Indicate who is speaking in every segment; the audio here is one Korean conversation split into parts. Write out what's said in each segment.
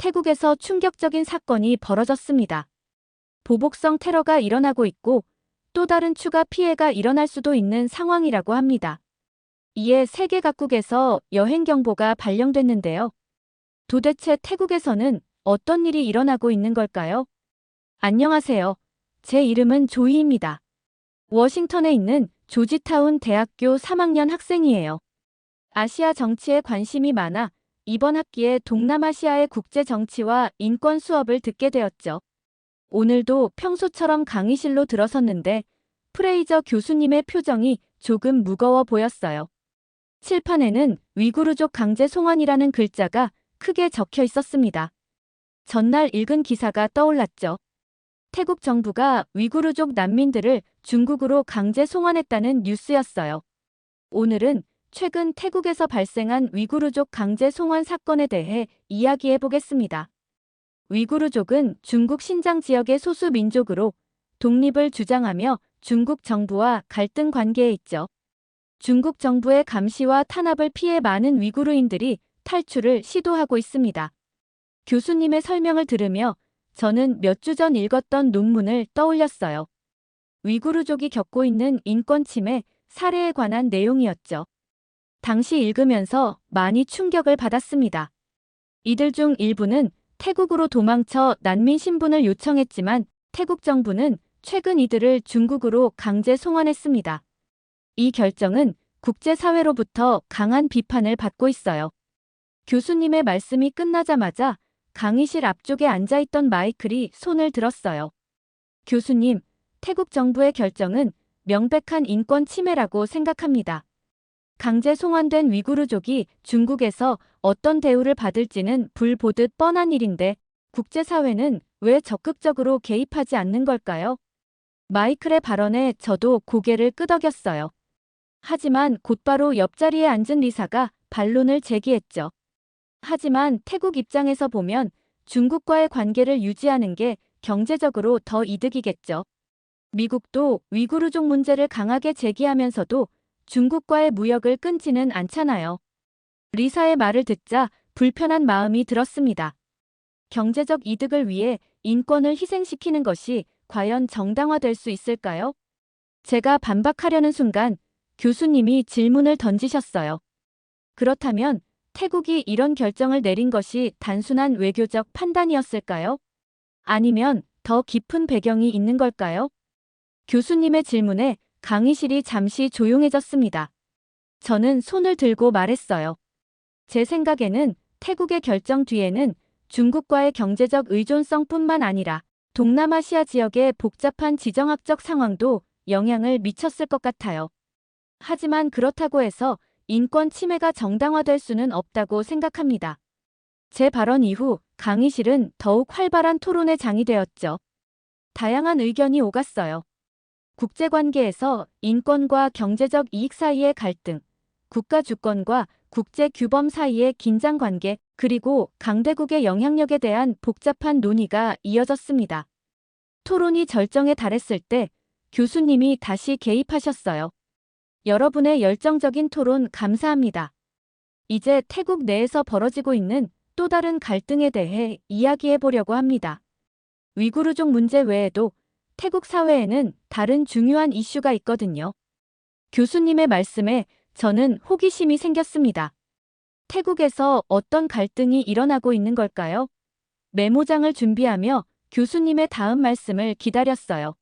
Speaker 1: 태국에서 충격적인 사건이 벌어졌습니다. 보복성 테러가 일어나고 있고 또 다른 추가 피해가 일어날 수도 있는 상황이라고 합니다. 이에 세계 각국에서 여행 경보가 발령됐는데요. 도대체 태국에서는 어떤 일이 일어나고 있는 걸까요? 안녕하세요. 제 이름은 조이입니다. 워싱턴에 있는 조지타운 대학교 3학년 학생이에요. 아시아 정치에 관심이 많아 이번 학기에 동남아시아의 국제 정치와 인권 수업을 듣게 되었죠. 오늘도 평소처럼 강의실로 들어섰는데 프레이저 교수님의 표정이 조금 무거워 보였어요. 칠판에는 위구르족 강제 송환이라는 글자가 크게 적혀 있었습니다. 전날 읽은 기사가 떠올랐죠. 태국 정부가 위구르족 난민들을 중국으로 강제 송환했다는 뉴스였어요. 오늘은 최근 태국에서 발생한 위구르족 강제 송환 사건에 대해 이야기해 보겠습니다. 위구르족은 중국 신장 지역의 소수 민족으로 독립을 주장하며 중국 정부와 갈등 관계에 있죠. 중국 정부의 감시와 탄압을 피해 많은 위구르인들이 탈출을 시도하고 있습니다. 교수님의 설명을 들으며 저는 몇 주 전 읽었던 논문을 떠올렸어요. 위구르족이 겪고 있는 인권 침해 사례에 관한 내용이었죠. 당시 읽으면서 많이 충격을 받았습니다. 이들 중 일부는 태국으로 도망쳐 난민 신분을 요청했지만 태국 정부는 최근 이들을 중국으로 강제 송환했습니다. 이 결정은 국제사회로부터 강한 비판을 받고 있어요. 교수님의 말씀이 끝나자마자 강의실 앞쪽에 앉아있던 마이클이 손을 들었어요. 교수님, 태국 정부의 결정은 명백한 인권 침해라고 생각합니다. 강제 송환된 위구르족이 중국에서 어떤 대우를 받을지는 불 보듯 뻔한 일인데 국제사회는 왜 적극적으로 개입하지 않는 걸까요? 마이클의 발언에 저도 고개를 끄덕였어요. 하지만 곧바로 옆자리에 앉은 리사가 반론을 제기했죠. 하지만 태국 입장에서 보면 중국과의 관계를 유지하는 게 경제적으로 더 이득이겠죠. 미국도 위구르족 문제를 강하게 제기하면서도 중국과의 무역을 끊지는 않잖아요. 리사의 말을 듣자 불편한 마음이 들었습니다. 경제적 이득을 위해 인권을 희생시키는 것이 과연 정당화될 수 있을까요? 제가 반박하려는 순간 교수님이 질문을 던지셨어요. 그렇다면 태국이 이런 결정을 내린 것이 단순한 외교적 판단이었을까요? 아니면 더 깊은 배경이 있는 걸까요? 교수님의 질문에 강의실이 잠시 조용해졌습니다. 저는 손을 들고 말했어요. 제 생각에는 태국의 결정 뒤에는 중국과의 경제적 의존성뿐만 아니라 동남아시아 지역의 복잡한 지정학적 상황도 영향을 미쳤을 것 같아요. 하지만 그렇다고 해서 인권 침해가 정당화될 수는 없다고 생각합니다. 제 발언 이후 강의실은 더욱 활발한 토론의 장이 되었죠. 다양한 의견이 오갔어요. 국제관계에서 인권과 경제적 이익 사이의 갈등, 국가 주권과 국제 규범 사이의 긴장관계, 그리고 강대국의 영향력에 대한 복잡한 논의가 이어졌습니다. 토론이 절정에 달했을 때 교수님이 다시 개입하셨어요. 여러분의 열정적인 토론 감사합니다. 이제 태국 내에서 벌어지고 있는 또 다른 갈등에 대해 이야기해 보려고 합니다. 위구르족 문제 외에도 태국 사회에는 다른 중요한 이슈가 있거든요. 교수님의 말씀에 저는 호기심이 생겼습니다. 태국에서 어떤 갈등이 일어나고 있는 걸까요? 메모장을 준비하며 교수님의 다음 말씀을 기다렸어요.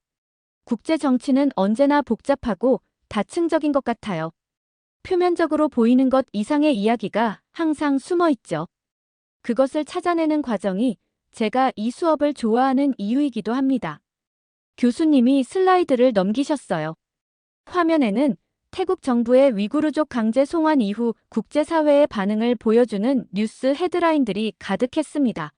Speaker 1: 국제 정치는 언제나 복잡하고 다층적인 것 같아요. 표면적으로 보이는 것 이상의 이야기가 항상 숨어 있죠. 그것을 찾아내는 과정이 제가 이 수업을 좋아하는 이유이기도 합니다. 교수님이 슬라이드를 넘기셨어요. 화면에는 태국 정부의 위구르족 강제 송환 이후 국제사회의 반응을 보여주는 뉴스 헤드라인들이 가득했습니다.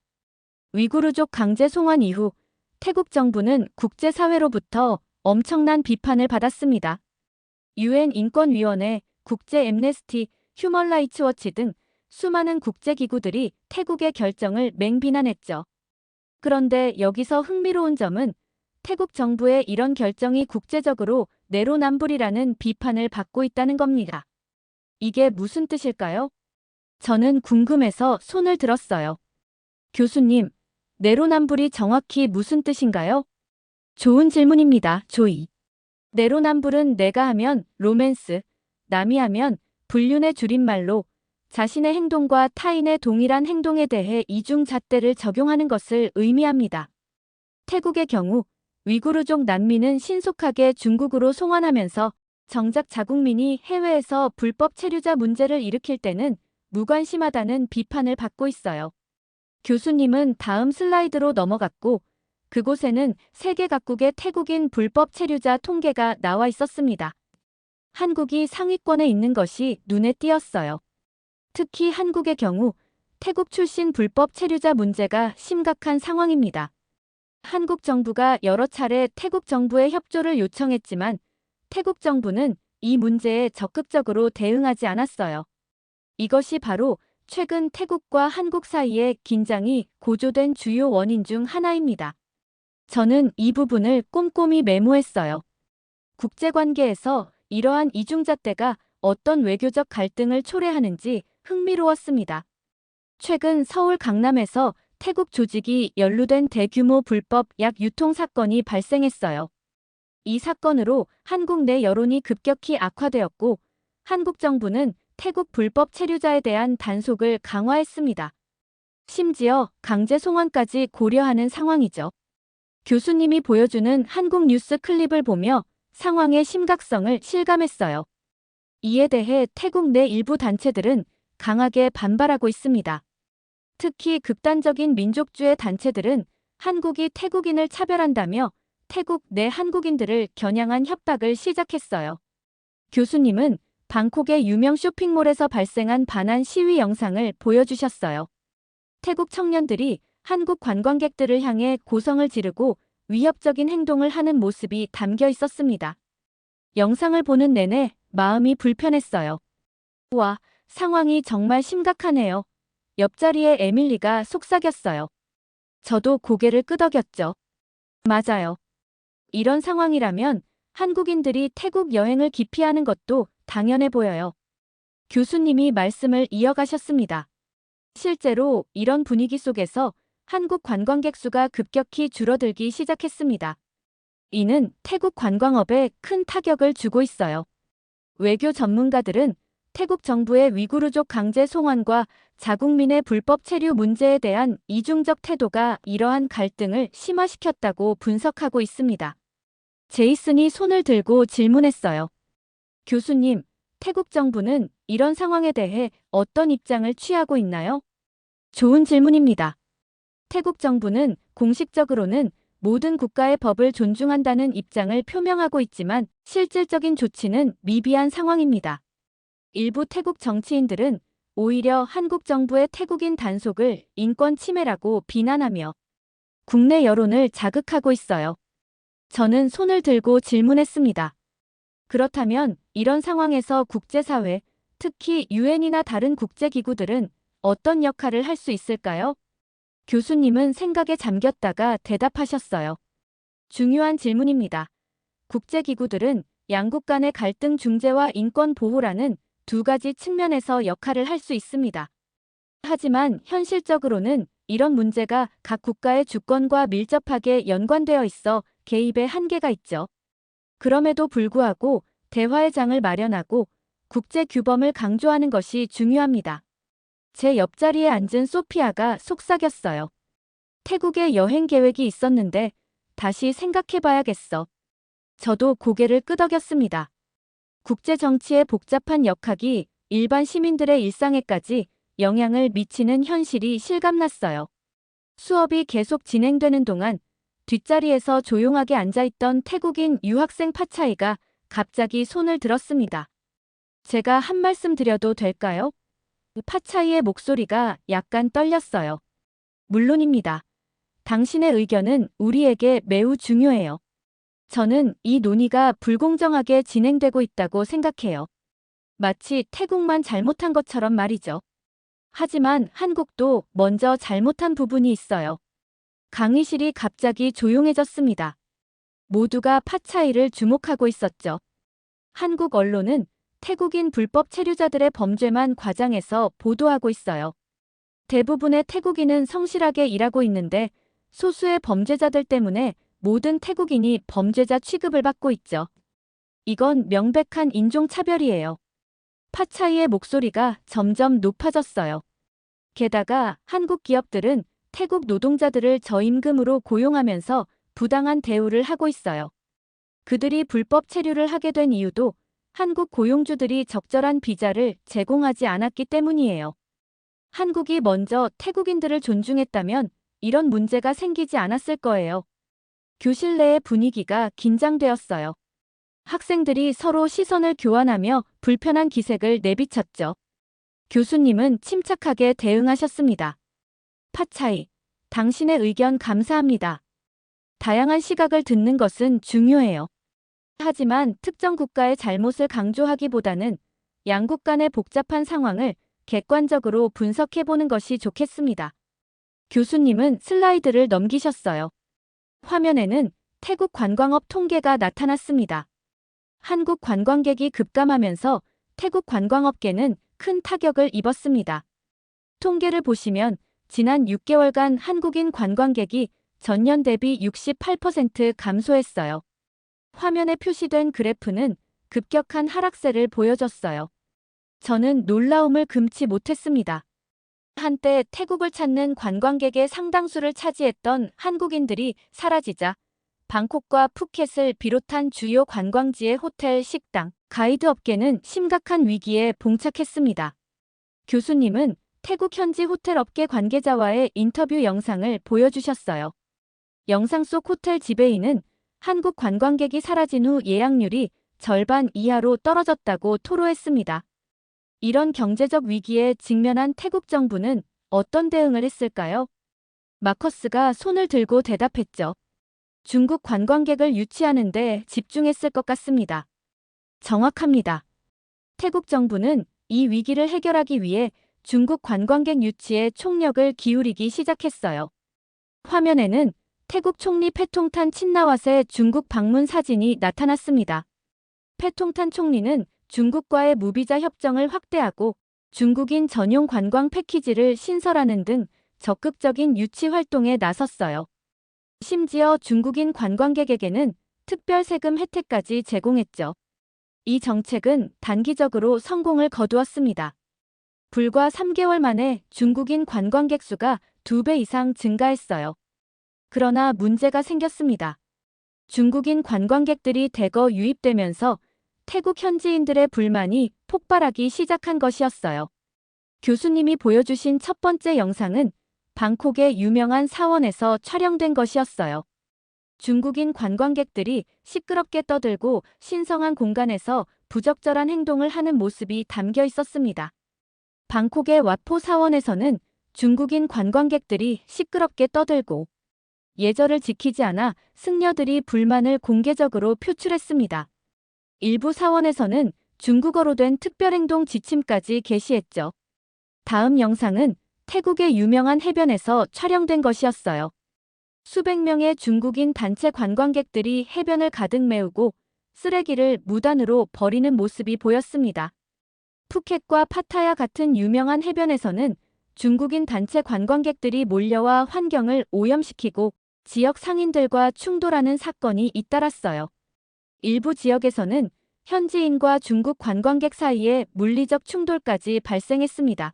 Speaker 1: 위구르족 강제 송환 이후 태국 정부는 국제사회로부터 엄청난 비판을 받았습니다. UN 인권위원회, 국제 앰네스티, 휴먼 라이츠 워치 등 수많은 국제기구들이 태국의 결정을 맹비난했죠. 그런데 여기서 흥미로운 점은 태국 정부의 이런 결정이 국제적으로 내로남불이라는 비판을 받고 있다는 겁니다. 이게 무슨 뜻일까요? 저는 궁금해서 손을 들었어요. 교수님, 내로남불이 정확히 무슨 뜻인가요? 좋은 질문입니다, 조이. 내로남불은 내가 하면 로맨스, 남이 하면 불륜의 줄임말로 자신의 행동과 타인의 동일한 행동에 대해 이중잣대를 적용하는 것을 의미합니다. 태국의 경우 위구르족 난민은 신속하게 중국으로 송환하면서 정작 자국민이 해외에서 불법 체류자 문제를 일으킬 때는 무관심하다는 비판을 받고 있어요. 교수님은 다음 슬라이드로 넘어갔고 그곳에는 세계 각국의 태국인 불법 체류자 통계가 나와 있었습니다. 한국이 상위권에 있는 것이 눈에 띄었어요. 특히 한국의 경우 태국 출신 불법 체류자 문제가 심각한 상황입니다. 한국 정부가 여러 차례 태국 정부의 협조를 요청했지만 태국 정부는 이 문제에 적극적으로 대응하지 않았어요. 이것이 바로 최근 태국과 한국 사이의 긴장이 고조된 주요 원인 중 하나입니다. 저는 이 부분을 꼼꼼히 메모했어요. 국제관계에서 이러한 이중잣대가 어떤 외교적 갈등을 초래하는지 흥미로웠습니다. 최근 서울 강남에서 태국 조직이 연루된 대규모 불법 약 유통 사건이 발생했어요. 이 사건으로 한국 내 여론이 급격히 악화되었고 한국 정부는 태국 불법 체류자에 대한 단속을 강화했습니다. 심지어 강제 송환까지 고려하는 상황이죠. 교수님이 보여주는 한국 뉴스 클립을 보며 상황의 심각성을 실감했어요. 이에 대해 태국 내 일부 단체들은 강하게 반발하고 있습니다. 특히 극단적인 민족주의 단체들은 한국이 태국인을 차별한다며 태국 내 한국인들을 겨냥한 협박을 시작했어요. 교수님은 방콕의 유명 쇼핑몰에서 발생한 반환 시위 영상을 보여주셨어요. 태국 청년들이 한국 관광객들을 향해 고성을 지르고 위협적인 행동을 하는 모습이 담겨 있었습니다. 영상을 보는 내내 마음이 불편했어요. 와, 상황이 정말 심각하네요. 옆자리에 에밀리가 속삭였어요. 저도 고개를 끄덕였죠. 맞아요. 이런 상황이라면 한국인들이 태국 여행을 기피하는 것도 당연해 보여요. 교수님이 말씀을 이어가셨습니다. 실제로 이런 분위기 속에서 한국 관광객 수가 급격히 줄어들기 시작했습니다. 이는 태국 관광업에 큰 타격을 주고 있어요. 외교 전문가들은 태국 정부의 위구르족 강제 송환과 자국민의 불법 체류 문제에 대한 이중적 태도가 이러한 갈등을 심화시켰다고 분석하고 있습니다. 제이슨이 손을 들고 질문했어요. 교수님, 태국 정부는 이런 상황에 대해 어떤 입장을 취하고 있나요? 좋은 질문입니다. 태국 정부는 공식적으로는 모든 국가의 법을 존중한다는 입장을 표명하고 있지만 실질적인 조치는 미비한 상황입니다. 일부 태국 정치인들은 오히려 한국 정부의 태국인 단속을 인권 침해라고 비난하며 국내 여론을 자극하고 있어요. 저는 손을 들고 질문했습니다. 그렇다면 이런 상황에서 국제사회, 특히 유엔이나 다른 국제기구들은 어떤 역할을 할 수 있을까요? 교수님은 생각에 잠겼다가 대답하셨어요. 중요한 질문입니다. 국제기구들은 양국 간의 갈등 중재와 인권 보호라는 두 가지 측면에서 역할을 할 수 있습니다. 하지만 현실적으로는 이런 문제가 각 국가의 주권과 밀접하게 연관되어 있어 개입의 한계가 있죠. 그럼에도 불구하고 대화의 장을 마련하고 국제 규범을 강조하는 것이 중요합니다. 제 옆자리에 앉은 소피아가 속삭였어요. 태국에 여행 계획이 있었는데 다시 생각해봐야겠어. 저도 고개를 끄덕였습니다. 국제 정치의 복잡한 역학이 일반 시민들의 일상에까지 영향을 미치는 현실이 실감났어요. 수업이 계속 진행되는 동안 뒷자리에서 조용하게 앉아있던 태국인 유학생 파차이가 갑자기 손을 들었습니다. 제가 한 말씀 드려도 될까요? 파차이의 목소리가 약간 떨렸어요. 물론입니다. 당신의 의견은 우리에게 매우 중요해요. 저는 이 논의가 불공정하게 진행되고 있다고 생각해요. 마치 태국만 잘못한 것처럼 말이죠. 하지만 한국도 먼저 잘못한 부분이 있어요. 강의실이 갑자기 조용해졌습니다. 모두가 파차이를 주목하고 있었죠. 한국 언론은 태국인 불법 체류자들의 범죄만 과장해서 보도하고 있어요. 대부분의 태국인은 성실하게 일하고 있는데 소수의 범죄자들 때문에 모든 태국인이 범죄자 취급을 받고 있죠. 이건 명백한 인종차별이에요. 파차이의 목소리가 점점 높아졌어요. 게다가 한국 기업들은 태국 노동자들을 저임금으로 고용하면서 부당한 대우를 하고 있어요. 그들이 불법 체류를 하게 된 이유도 한국 고용주들이 적절한 비자를 제공하지 않았기 때문이에요. 한국이 먼저 태국인들을 존중했다면 이런 문제가 생기지 않았을 거예요. 교실 내의 분위기가 긴장되었어요. 학생들이 서로 시선을 교환하며 불편한 기색을 내비쳤죠. 교수님은 침착하게 대응하셨습니다. 파차이, 당신의 의견 감사합니다. 다양한 시각을 듣는 것은 중요해요. 하지만 특정 국가의 잘못을 강조하기보다는 양국 간의 복잡한 상황을 객관적으로 분석해보는 것이 좋겠습니다. 교수님은 슬라이드를 넘기셨어요. 화면에는 태국 관광업 통계가 나타났습니다. 한국 관광객이 급감하면서 태국 관광업계는 큰 타격을 입었습니다. 통계를 보시면 지난 6개월간 한국인 관광객이 전년 대비 68% 감소했어요. 화면에 표시된 그래프는 급격한 하락세를 보여줬어요. 저는 놀라움을 금치 못했습니다. 한때 태국을 찾는 관광객의 상당수를 차지했던 한국인들이 사라지자 방콕과 푸켓을 비롯한 주요 관광지의 호텔, 식당, 가이드 업계는 심각한 위기에 봉착했습니다. 교수님은 태국 현지 호텔 업계 관계자와의 인터뷰 영상을 보여주셨어요. 영상 속 호텔 지배인은 한국 관광객이 사라진 후 예약률이 절반 이하로 떨어졌다고 토로했습니다. 이런 경제적 위기에 직면한 태국 정부는 어떤 대응을 했을까요? 마커스가 손을 들고 대답했죠. 중국 관광객을 유치하는 데 집중했을 것 같습니다. 정확합니다. 태국 정부는 이 위기를 해결하기 위해 중국 관광객 유치에 총력을 기울이기 시작했어요. 화면에는 태국 총리 패통탄 친나왓의 중국 방문 사진이 나타났습니다. 패통탄 총리는 중국과의 무비자 협정을 확대하고 중국인 전용 관광 패키지를 신설하는 등 적극적인 유치 활동에 나섰어요. 심지어 중국인 관광객에게는 특별 세금 혜택까지 제공했죠. 이 정책은 단기적으로 성공을 거두었습니다. 불과 3개월 만에 중국인 관광객 수가 2배 이상 증가했어요. 그러나 문제가 생겼습니다. 중국인 관광객들이 대거 유입되면서 태국 현지인들의 불만이 폭발하기 시작한 것이었어요. 교수님이 보여주신 첫 번째 영상은 방콕의 유명한 사원에서 촬영된 것이었어요. 중국인 관광객들이 시끄럽게 떠들고 신성한 공간에서 부적절한 행동을 하는 모습이 담겨 있었습니다. 방콕의 와포 사원에서는 중국인 관광객들이 시끄럽게 떠들고 예절을 지키지 않아 승려들이 불만을 공개적으로 표출했습니다. 일부 사원에서는 중국어로 된 특별행동 지침까지 게시했죠. 다음 영상은 태국의 유명한 해변에서 촬영된 것이었어요. 수백 명의 중국인 단체 관광객들이 해변을 가득 메우고 쓰레기를 무단으로 버리는 모습이 보였습니다. 푸켓과 파타야 같은 유명한 해변에서는 중국인 단체 관광객들이 몰려와 환경을 오염시키고 지역 상인들과 충돌하는 사건이 잇따랐어요. 일부 지역에서는 현지인과 중국 관광객 사이에 물리적 충돌까지 발생했습니다.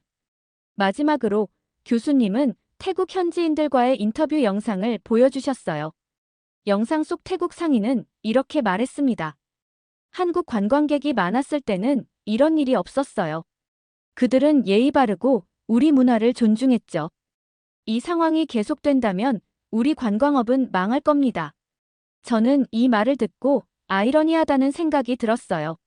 Speaker 1: 마지막으로 교수님은 태국 현지인들과의 인터뷰 영상을 보여주셨어요. 영상 속 태국 상인은 이렇게 말했습니다. 한국 관광객이 많았을 때는 이런 일이 없었어요. 그들은 예의 바르고 우리 문화를 존중했죠. 이 상황이 계속된다면 우리 관광업은 망할 겁니다. 저는 이 말을 듣고 아이러니하다는 생각이 들었어요.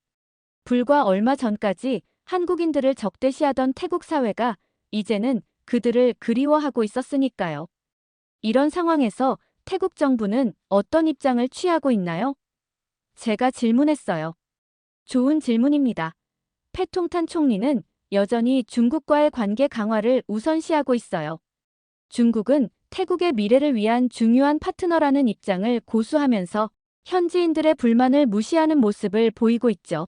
Speaker 1: 불과 얼마 전까지 한국인들을 적대시하던 태국 사회가 이제는 그들을 그리워하고 있었으니까요. 이런 상황에서 태국 정부는 어떤 입장을 취하고 있나요? 제가 질문했어요. 좋은 질문입니다. 패통탄 총리는 여전히 중국과의 관계 강화를 우선시하고 있어요. 중국은 태국의 미래를 위한 중요한 파트너라는 입장을 고수하면서 현지인들의 불만을 무시하는 모습을 보이고 있죠.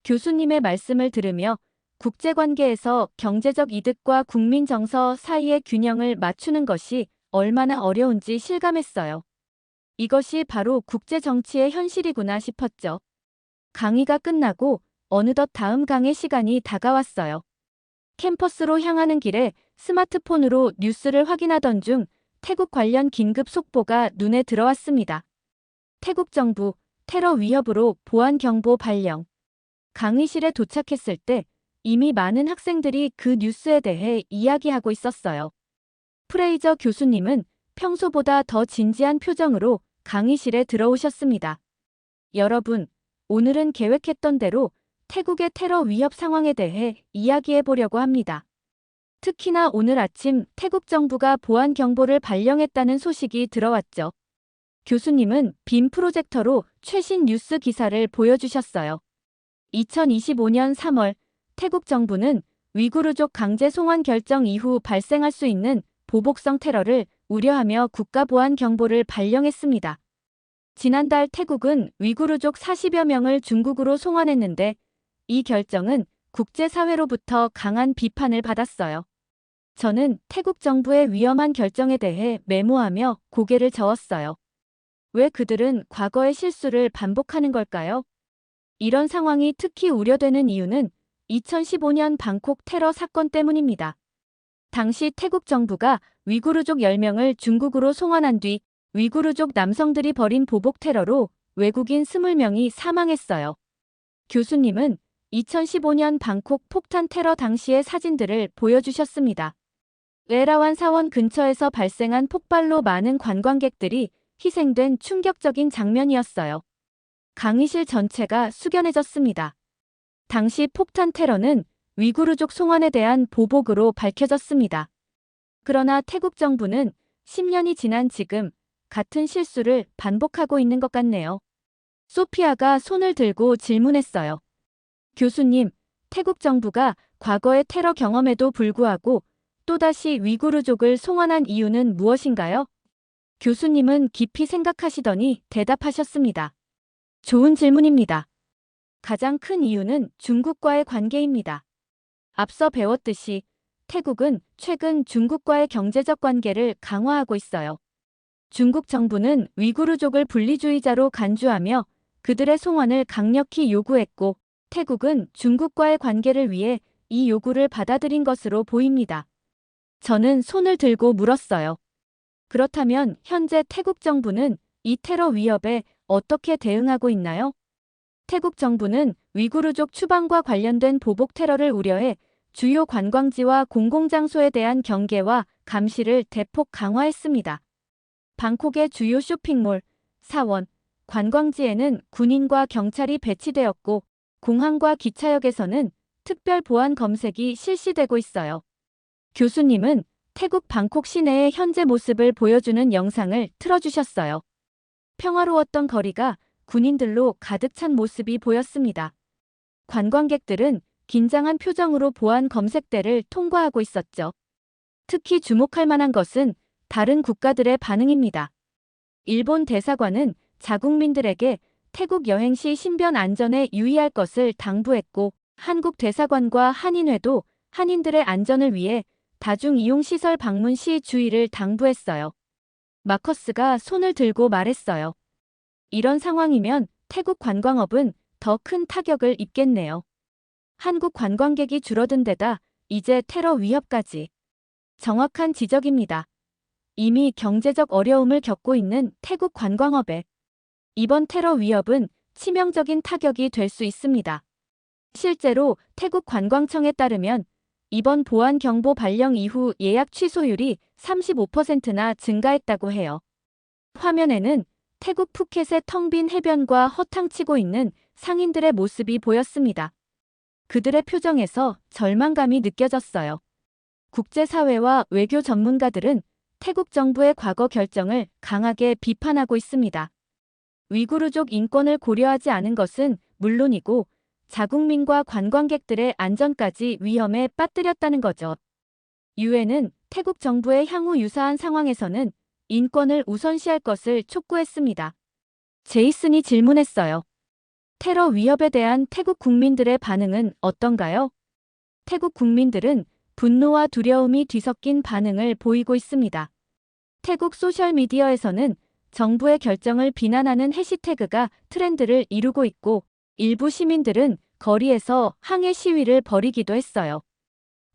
Speaker 1: 교수님의 말씀을 들으며 국제관계에서 경제적 이득과 국민 정서 사이의 균형을 맞추는 것이 얼마나 어려운지 실감했어요. 이것이 바로 국제 정치의 현실이구나 싶었죠. 강의가 끝나고 어느덧 다음 강의 시간이 다가왔어요. 캠퍼스로 향하는 길에 스마트폰으로 뉴스를 확인하던 중 태국 관련 긴급 속보가 눈에 들어왔습니다. 태국 정부 테러 위협으로 보안 경보 발령. 강의실에 도착했을 때 이미 많은 학생들이 그 뉴스에 대해 이야기하고 있었어요. 프레이저 교수님은 평소보다 더 진지한 표정으로 강의실에 들어오셨습니다. 여러분, 오늘은 계획했던 대로 태국의 테러 위협 상황에 대해 이야기해 보려고 합니다. 특히나 오늘 아침 태국 정부가 보안 경보를 발령했다는 소식이 들어왔죠. 교수님은 빔 프로젝터로 최신 뉴스 기사를 보여주셨어요. 2025년 3월 태국 정부는 위구르족 강제 송환 결정 이후 발생할 수 있는 보복성 테러를 우려하며 국가보안 경보를 발령했습니다. 지난달 태국은 위구르족 40여 명을 중국으로 송환했는데 이 결정은 국제사회로부터 강한 비판을 받았어요. 저는 태국 정부의 위험한 결정에 대해 메모하며 고개를 저었어요. 왜 그들은 과거의 실수를 반복하는 걸까요? 이런 상황이 특히 우려되는 이유는 2015년 방콕 테러 사건 때문입니다. 당시 태국 정부가 위구르족 10명을 중국으로 송환한 뒤 위구르족 남성들이 벌인 보복 테러로 외국인 20명이 사망했어요. 교수님은 2015년 방콕 폭탄 테러 당시의 사진들을 보여주셨습니다. 에라완 사원 근처에서 발생한 폭발로 많은 관광객들이 희생된 충격적인 장면이었어요. 강의실 전체가 숙연해졌습니다. 당시 폭탄 테러는 위구르족 송환에 대한 보복으로 밝혀졌습니다. 그러나 태국 정부는 10년이 지난 지금 같은 실수를 반복하고 있는 것 같네요. 소피아가 손을 들고 질문했어요. 교수님, 태국 정부가 과거의 테러 경험에도 불구하고 또다시 위구르족을 송환한 이유는 무엇인가요? 교수님은 깊이 생각하시더니 대답하셨습니다. 좋은 질문입니다. 가장 큰 이유는 중국과의 관계입니다. 앞서 배웠듯이 태국은 최근 중국과의 경제적 관계를 강화하고 있어요. 중국 정부는 위구르족을 분리주의자로 간주하며 그들의 송환을 강력히 요구했고 태국은 중국과의 관계를 위해 이 요구를 받아들인 것으로 보입니다. 저는 손을 들고 물었어요. 그렇다면 현재 태국 정부는 이 테러 위협에 어떻게 대응하고 있나요? 태국 정부는 위구르족 추방과 관련된 보복 테러를 우려해 주요 관광지와 공공장소에 대한 경계와 감시를 대폭 강화했습니다. 방콕의 주요 쇼핑몰, 사원, 관광지에는 군인과 경찰이 배치되었고 공항과 기차역에서는 특별 보안 검색이 실시되고 있어요. 교수님은 태국 방콕 시내의 현재 모습을 보여주는 영상을 틀어주셨어요. 평화로웠던 거리가 군인들로 가득 찬 모습이 보였습니다. 관광객들은 긴장한 표정으로 보안 검색대를 통과하고 있었죠. 특히 주목할 만한 것은 다른 국가들의 반응입니다. 일본 대사관은 자국민들에게 태국 여행 시 신변 안전에 유의할 것을 당부했고 한국 대사관과 한인회도 한인들의 안전을 위해 다중이용시설 방문 시 주의를 당부했어요. 마커스가 손을 들고 말했어요. 이런 상황이면 태국 관광업은 더 큰 타격을 입겠네요. 한국 관광객이 줄어든 데다 이제 테러 위협까지. 정확한 지적입니다. 이미 경제적 어려움을 겪고 있는 태국 관광업에 이번 테러 위협은 치명적인 타격이 될 수 있습니다. 실제로 태국 관광청에 따르면 이번 보안 경보 발령 이후 예약 취소율이 35%나 증가했다고 해요. 화면에는 태국 푸켓의 텅 빈 해변과 허탕치고 있는 상인들의 모습이 보였습니다. 그들의 표정에서 절망감이 느껴졌어요. 국제사회와 외교 전문가들은 태국 정부의 과거 결정을 강하게 비판하고 있습니다. 위구르족 인권을 고려하지 않은 것은 물론이고 자국민과 관광객들의 안전까지 위험에 빠뜨렸다는 거죠. 유엔은 태국 정부의 향후 유사한 상황에서는 인권을 우선시할 것을 촉구했습니다. 제이슨이 질문했어요. 테러 위협에 대한 태국 국민들의 반응은 어떤가요? 태국 국민들은 분노와 두려움이 뒤섞인 반응을 보이고 있습니다. 태국 소셜미디어에서는 정부의 결정을 비난하는 해시태그가 트렌드를 이루고 있고 일부 시민들은 거리에서 항해 시위를 벌이기도 했어요.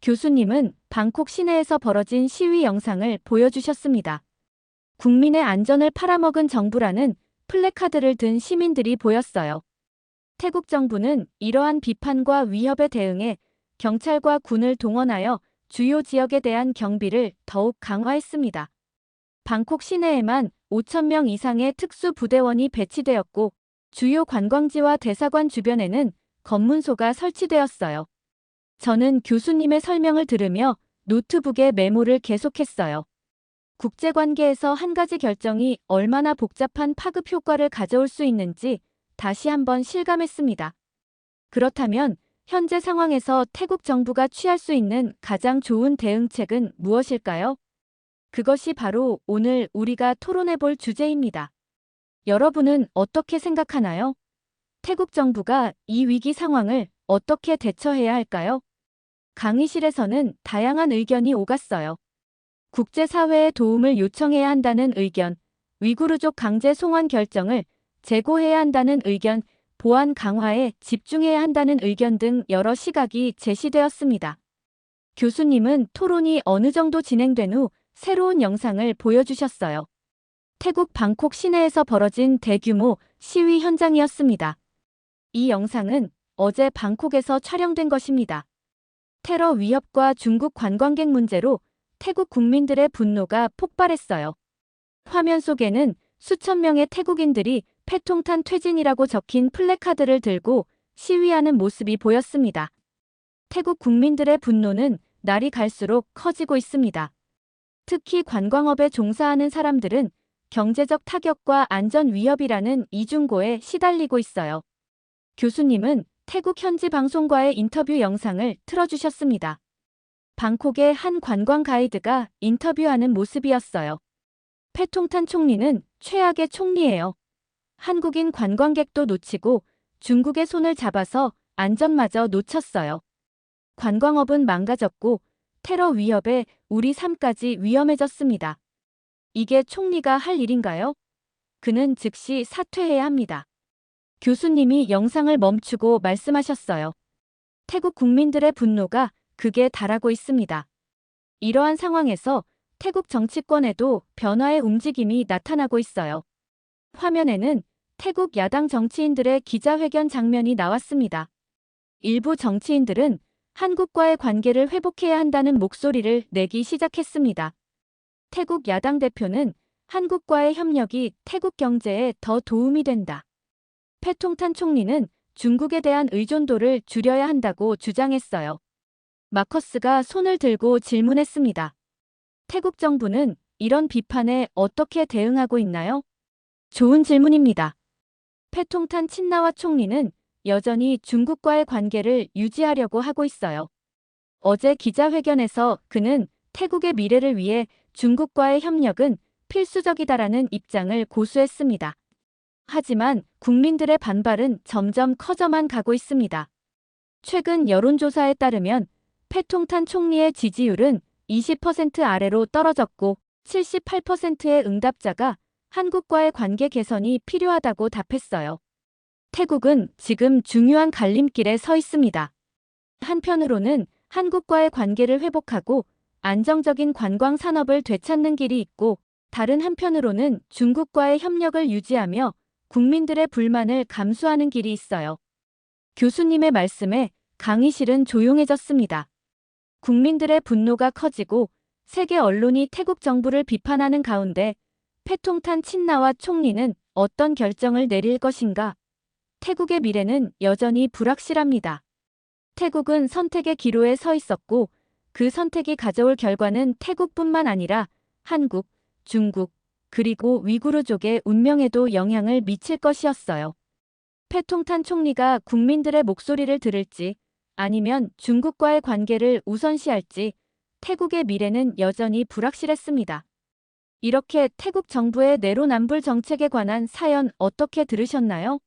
Speaker 1: 교수님은 방콕 시내에서 벌어진 시위 영상을 보여주셨습니다. 국민의 안전을 팔아먹은 정부라는 플래카드를 든 시민들이 보였어요. 태국 정부는 이러한 비판과 위협에 대응해 경찰과 군을 동원하여 주요 지역에 대한 경비를 더욱 강화했습니다. 방콕 시내에만 5,000명 이상의 특수부대원이 배치되었고 주요 관광지와 대사관 주변에는 검문소가 설치되었어요. 저는 교수님의 설명을 들으며 노트북에 메모를 계속했어요. 국제관계에서 한 가지 결정이 얼마나 복잡한 파급 효과를 가져올 수 있는지 다시 한번 실감했습니다. 그렇다면 현재 상황에서 태국 정부가 취할 수 있는 가장 좋은 대응책은 무엇일까요? 그것이 바로 오늘 우리가 토론해 볼 주제입니다. 여러분은 어떻게 생각하나요? 태국 정부가 이 위기 상황을 어떻게 대처해야 할까요? 강의실에서는 다양한 의견이 오갔어요. 국제사회의 도움을 요청해야 한다는 의견, 위구르족 강제 송환 결정을 재고해야 한다는 의견, 보안 강화에 집중해야 한다는 의견 등 여러 시각이 제시되었습니다. 교수님은 토론이 어느 정도 진행된 후 새로운 영상을 보여주셨어요. 태국 방콕 시내에서 벌어진 대규모 시위 현장이었습니다. 이 영상은 어제 방콕에서 촬영된 것입니다. 테러 위협과 중국 관광객 문제로 태국 국민들의 분노가 폭발했어요. 화면 속에는 수천 명의 태국인들이 패통탄 퇴진이라고 적힌 플래카드를 들고 시위하는 모습이 보였습니다. 태국 국민들의 분노는 날이 갈수록 커지고 있습니다. 특히 관광업에 종사하는 사람들은 경제적 타격과 안전 위협이라는 이중고에 시달리고 있어요. 교수님은 태국 현지 방송과의 인터뷰 영상을 틀어주셨습니다. 방콕의 한 관광 가이드가 인터뷰하는 모습이었어요. 패통탄 총리는 최악의 총리예요. 한국인 관광객도 놓치고 중국의 손을 잡아서 안전마저 놓쳤어요. 관광업은 망가졌고 테러 위협에 우리 삶까지 위험해졌습니다. 이게 총리가 할 일인가요? 그는 즉시 사퇴해야 합니다. 교수님이 영상을 멈추고 말씀하셨어요. 태국 국민들의 분노가 극에 달하고 있습니다. 이러한 상황에서 태국 정치권에도 변화의 움직임이 나타나고 있어요. 화면에는 태국 야당 정치인들의 기자회견 장면이 나왔습니다. 일부 정치인들은 한국과의 관계를 회복해야 한다는 목소리를 내기 시작했습니다. 태국 야당 대표는 한국과의 협력이 태국 경제에 더 도움이 된다. 패통탄 총리는 중국에 대한 의존도를 줄여야 한다고 주장했어요. 마커스가 손을 들고 질문했습니다. 태국 정부는 이런 비판에 어떻게 대응하고 있나요? 좋은 질문입니다. 패통탄 친나와 총리는 여전히 중국과의 관계를 유지하려고 하고 있어요. 어제 기자회견에서 그는 태국의 미래를 위해 중국과의 협력은 필수적이다라는 입장을 고수했습니다. 하지만 국민들의 반발은 점점 커져만 가고 있습니다. 최근 여론조사에 따르면 패통탄 총리의 지지율은 20% 아래로 떨어졌고 78%의 응답자가 한국과의 관계 개선이 필요하다고 답했어요. 태국은 지금 중요한 갈림길에 서 있습니다. 한편으로는 한국과의 관계를 회복하고 안정적인 관광 산업을 되찾는 길이 있고 다른 한편으로는 중국과의 협력을 유지하며 국민들의 불만을 감수하는 길이 있어요. 교수님의 말씀에 강의실은 조용해졌습니다. 국민들의 분노가 커지고 세계 언론이 태국 정부를 비판하는 가운데 패통탄 친나와 총리는 어떤 결정을 내릴 것인가? 태국의 미래는 여전히 불확실합니다. 태국은 선택의 기로에 서 있었고 그 선택이 가져올 결과는 태국뿐만 아니라 한국, 중국, 그리고 위구르족의 운명에도 영향을 미칠 것이었어요. 패통탄 총리가 국민들의 목소리를 들을지 아니면 중국과의 관계를 우선시할지 태국의 미래는 여전히 불확실했습니다. 이렇게 태국 정부의 내로남불 정책에 관한 사연 어떻게 들으셨나요?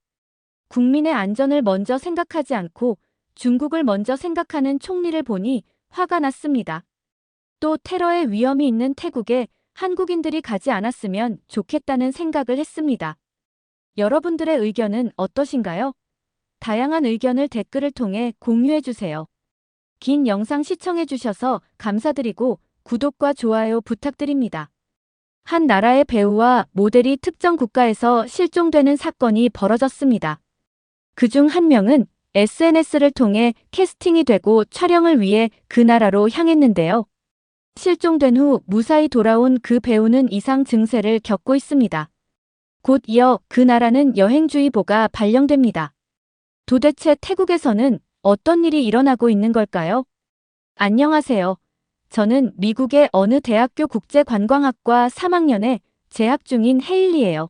Speaker 1: 국민의 안전을 먼저 생각하지 않고 중국을 먼저 생각하는 총리를 보니 화가 났습니다. 또 테러의 위험이 있는 태국에 한국인들이 가지 않았으면 좋겠다는 생각을 했습니다. 여러분들의 의견은 어떠신가요? 다양한 의견을 댓글을 통해 공유해주세요. 긴 영상 시청해주셔서 감사드리고 구독과 좋아요 부탁드립니다. 한 나라의 배우와 모델이 특정 국가에서 실종되는 사건이 벌어졌습니다. 그중 한 명은 SNS를 통해 캐스팅이 되고 촬영을 위해 그 나라로 향했는데요. 실종된 후 무사히 돌아온 그 배우는 이상 증세를 겪고 있습니다. 곧 이어 그 나라는 여행주의보가 발령됩니다. 도대체 태국에서는 어떤 일이 일어나고 있는 걸까요? 안녕하세요. 저는 미국의 어느 대학교 국제관광학과 3학년에 재학 중인 헤일리예요.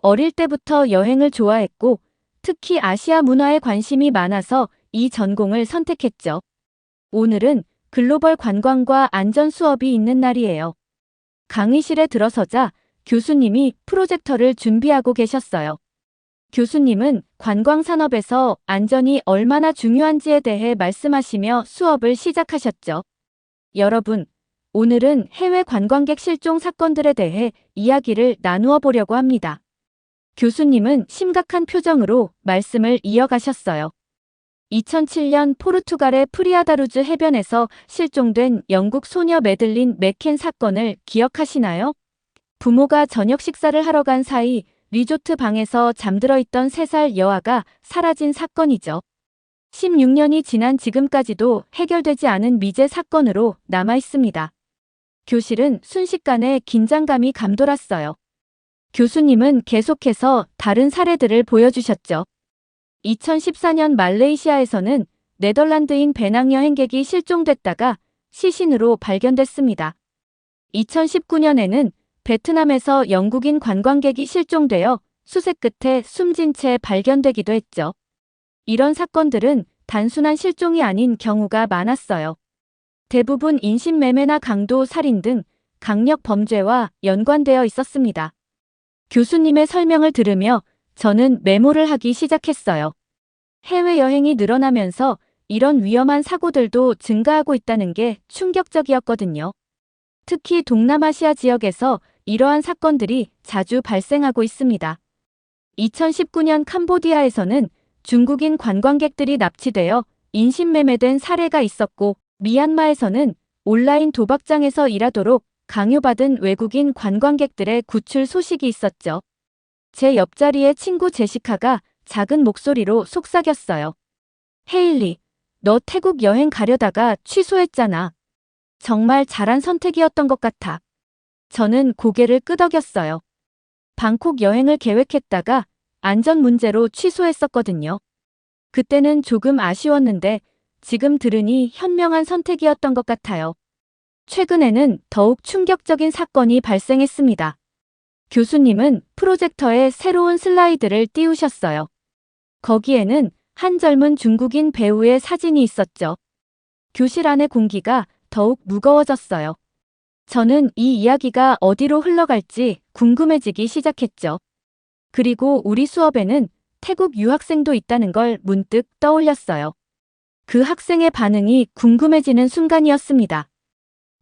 Speaker 1: 어릴 때부터 여행을 좋아했고 특히 아시아 문화에 관심이 많아서 이 전공을 선택했죠. 오늘은 글로벌 관광과 안전 수업이 있는 날이에요. 강의실에 들어서자 교수님이 프로젝터를 준비하고 계셨어요. 교수님은 관광 산업에서 안전이 얼마나 중요한지에 대해 말씀하시며 수업을 시작하셨죠. 여러분, 오늘은 해외 관광객 실종 사건들에 대해 이야기를 나누어 보려고 합니다. 교수님은 심각한 표정으로 말씀을 이어가셨어요. 2007년 포르투갈의 프리아다루즈 해변에서 실종된 영국 소녀 매들린 맥켄 사건을 기억하시나요? 부모가 저녁 식사를 하러 간 사이 리조트 방에서 잠들어 있던 3살 여아가 사라진 사건이죠. 16년이 지난 지금까지도 해결되지 않은 미제 사건으로 남아 있습니다. 교실은 순식간에 긴장감이 감돌았어요. 교수님은 계속해서 다른 사례들을 보여주셨죠. 2014년 말레이시아에서는 네덜란드인 배낭여행객이 실종됐다가 시신으로 발견됐습니다. 2019년에는 베트남에서 영국인 관광객이 실종되어 수색 끝에 숨진 채 발견되기도 했죠. 이런 사건들은 단순한 실종이 아닌 경우가 많았어요. 대부분 인신매매나 강도 살인 등 강력 범죄와 연관되어 있었습니다. 교수님의 설명을 들으며 저는 메모를 하기 시작했어요. 해외여행이 늘어나면서 이런 위험한 사고들도 증가하고 있다는 게 충격적이었거든요. 특히 동남아시아 지역에서 이러한 사건들이 자주 발생하고 있습니다. 2019년 캄보디아에서는 중국인 관광객들이 납치되어 인신매매된 사례가 있었고, 미얀마에서는 온라인 도박장에서 일하도록 강요받은 외국인 관광객들의 구출 소식이 있었죠. 제 옆자리의 친구 제시카가 작은 목소리로 속삭였어요. 헤일리, 너 태국 여행 가려다가 취소했잖아. 정말 잘한 선택이었던 것 같아. 저는 고개를 끄덕였어요. 방콕 여행을 계획했다가 안전 문제로 취소했었거든요. 그때는 조금 아쉬웠는데 지금 들으니 현명한 선택이었던 것 같아요. 최근에는 더욱 충격적인 사건이 발생했습니다. 교수님은 프로젝터에 새로운 슬라이드를 띄우셨어요. 거기에는 한 젊은 중국인 배우의 사진이 있었죠. 교실 안의 공기가 더욱 무거워졌어요. 저는 이 이야기가 어디로 흘러갈지 궁금해지기 시작했죠. 그리고 우리 수업에는 태국 유학생도 있다는 걸 문득 떠올렸어요. 그 학생의 반응이 궁금해지는 순간이었습니다.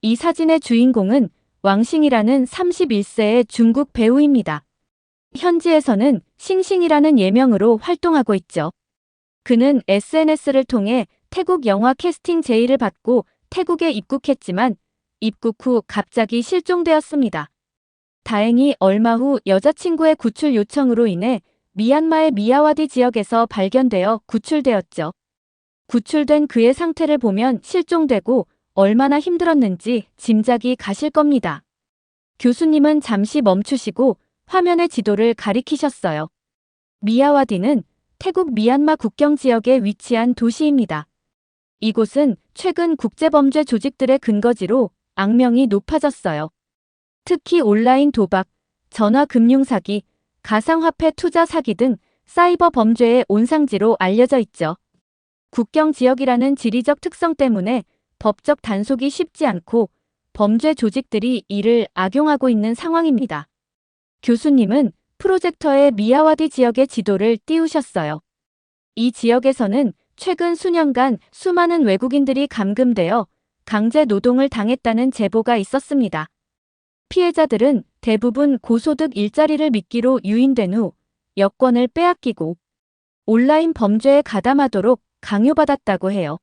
Speaker 1: 이 사진의 주인공은 왕싱이라는 31세의 중국 배우입니다. 현지에서는 싱싱이라는 예명으로 활동하고 있죠. 그는 SNS를 통해 태국 영화 캐스팅 제의를 받고 태국에 입국했지만 입국 후 갑자기 실종되었습니다. 다행히 얼마 후 여자친구의 구출 요청으로 인해 미얀마의 미야와디 지역에서 발견되어 구출되었죠. 구출된 그의 상태를 보면 실종되고 얼마나 힘들었는지 짐작이 가실 겁니다. 교수님은 잠시 멈추시고 화면의 지도를 가리키셨어요. 미야와디는 태국 미얀마 국경 지역에 위치한 도시입니다. 이곳은 최근 국제범죄 조직들의 근거지로 악명이 높아졌어요. 특히 온라인 도박, 전화금융사기, 가상화폐 투자 사기 등 사이버 범죄의 온상지로 알려져 있죠. 국경 지역이라는 지리적 특성 때문에 법적 단속이 쉽지 않고 범죄 조직들이 이를 악용하고 있는 상황입니다. 교수님은 프로젝터에 미야와디 지역의 지도를 띄우셨어요. 이 지역에서는 최근 수년간 수많은 외국인들이 감금되어 강제 노동을 당했다는 제보가 있었습니다. 피해자들은 대부분 고소득 일자리를 미끼로 유인된 후 여권을 빼앗기고 온라인 범죄에 가담하도록 강요받았다고 해요.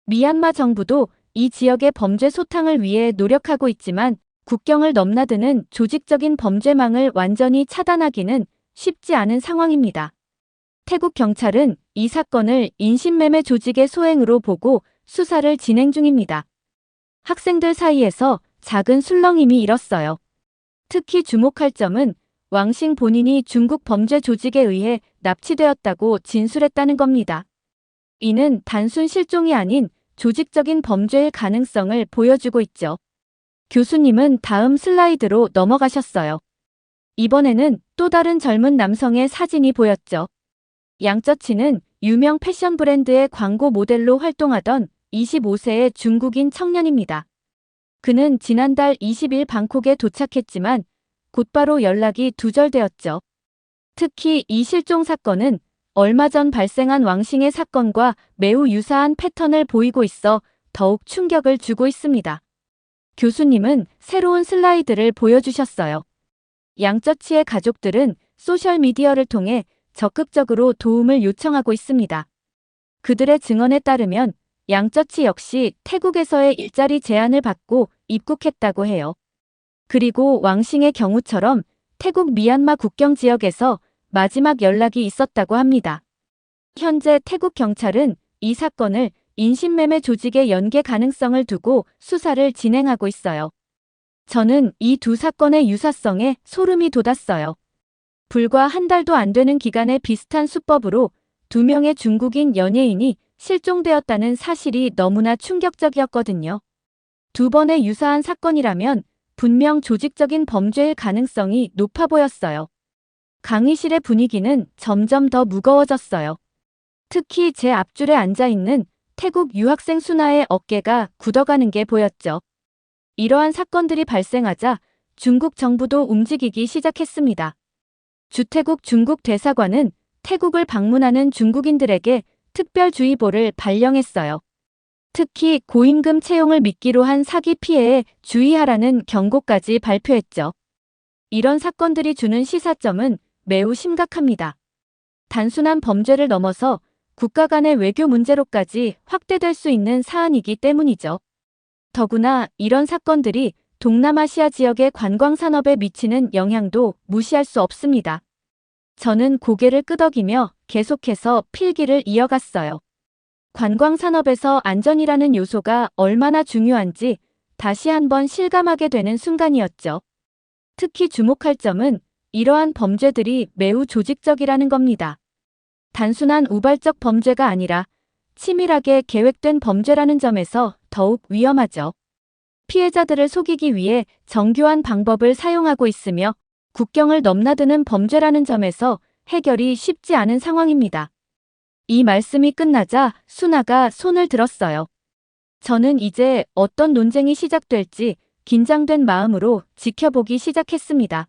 Speaker 1: 미얀마 정부도 이 지역의 범죄 소탕을 위해 노력하고 있지만 국경을 넘나드는 조직적인 범죄망을 완전히 차단하기는 쉽지 않은 상황입니다. 태국 경찰은 이 사건을 인신매매 조직의 소행으로 보고 수사를 진행 중입니다. 학생들 사이에서 작은 술렁임이 일었어요. 특히 주목할 점은 왕싱 본인이 중국 범죄 조직에 의해 납치되었다고 진술했다는 겁니다. 이는 단순 실종이 아닌 조직적인 범죄일 가능성을 보여주고 있죠. 교수님은 다음 슬라이드로 넘어가셨어요. 이번에는 또 다른 젊은 남성의 사진이 보였죠. 양쩌치는 유명 패션 브랜드의 광고 모델로 활동하던 25세의 중국인 청년입니다. 그는 지난달 20일 방콕에 도착했지만 곧바로 연락이 두절되었죠. 특히 이 실종 사건은 얼마 전 발생한 왕싱의 사건과 매우 유사한 패턴을 보이고 있어 더욱 충격을 주고 있습니다. 교수님은 새로운 슬라이드를 보여주셨어요. 양쩌치의 가족들은 소셜미디어를 통해 적극적으로 도움을 요청하고 있습니다. 그들의 증언에 따르면 양쩌치 역시 태국에서의 일자리 제안을 받고 입국했다고 해요. 그리고 왕싱의 경우처럼 태국 미얀마 국경 지역에서 마지막 연락이 있었다고 합니다. 현재 태국 경찰은 이 사건을 인신매매 조직의 연계 가능성을 두고 수사를 진행하고 있어요. 저는 이 두 사건의 유사성에 소름이 돋았어요. 불과 한 달도 안 되는 기간에 비슷한 수법으로 2명의 중국인 연예인이 실종되었다는 사실이 너무나 충격적이었거든요. 두 번의 유사한 사건이라면 분명 조직적인 범죄일 가능성이 높아 보였어요. 강의실의 분위기는 점점 더 무거워졌어요. 특히 제 앞줄에 앉아있는 태국 유학생 수나의 어깨가 굳어가는 게 보였죠. 이러한 사건들이 발생하자 중국 정부도 움직이기 시작했습니다. 주태국 중국 대사관은 태국을 방문하는 중국인들에게 특별주의보를 발령했어요. 특히 고임금 채용을 미끼로 한 사기 피해에 주의하라는 경고까지 발표했죠. 이런 사건들이 주는 시사점은 매우 심각합니다. 단순한 범죄를 넘어서 국가 간의 외교 문제로까지 확대될 수 있는 사안이기 때문이죠. 더구나 이런 사건들이 동남아시아 지역의 관광산업에 미치는 영향도 무시할 수 없습니다. 저는 고개를 끄덕이며 계속해서 필기를 이어갔어요. 관광산업에서 안전이라는 요소가 얼마나 중요한지 다시 한번 실감하게 되는 순간이었죠. 특히 주목할 점은 이러한 범죄들이 매우 조직적이라는 겁니다. 단순한 우발적 범죄가 아니라 치밀하게 계획된 범죄라는 점에서 더욱 위험하죠. 피해자들을 속이기 위해 정교한 방법을 사용하고 있으며 국경을 넘나드는 범죄라는 점에서 해결이 쉽지 않은 상황입니다. 이 말씀이 끝나자 수나가 손을 들었어요. 저는 이제 어떤 논쟁이 시작될지 긴장된 마음으로 지켜보기 시작했습니다.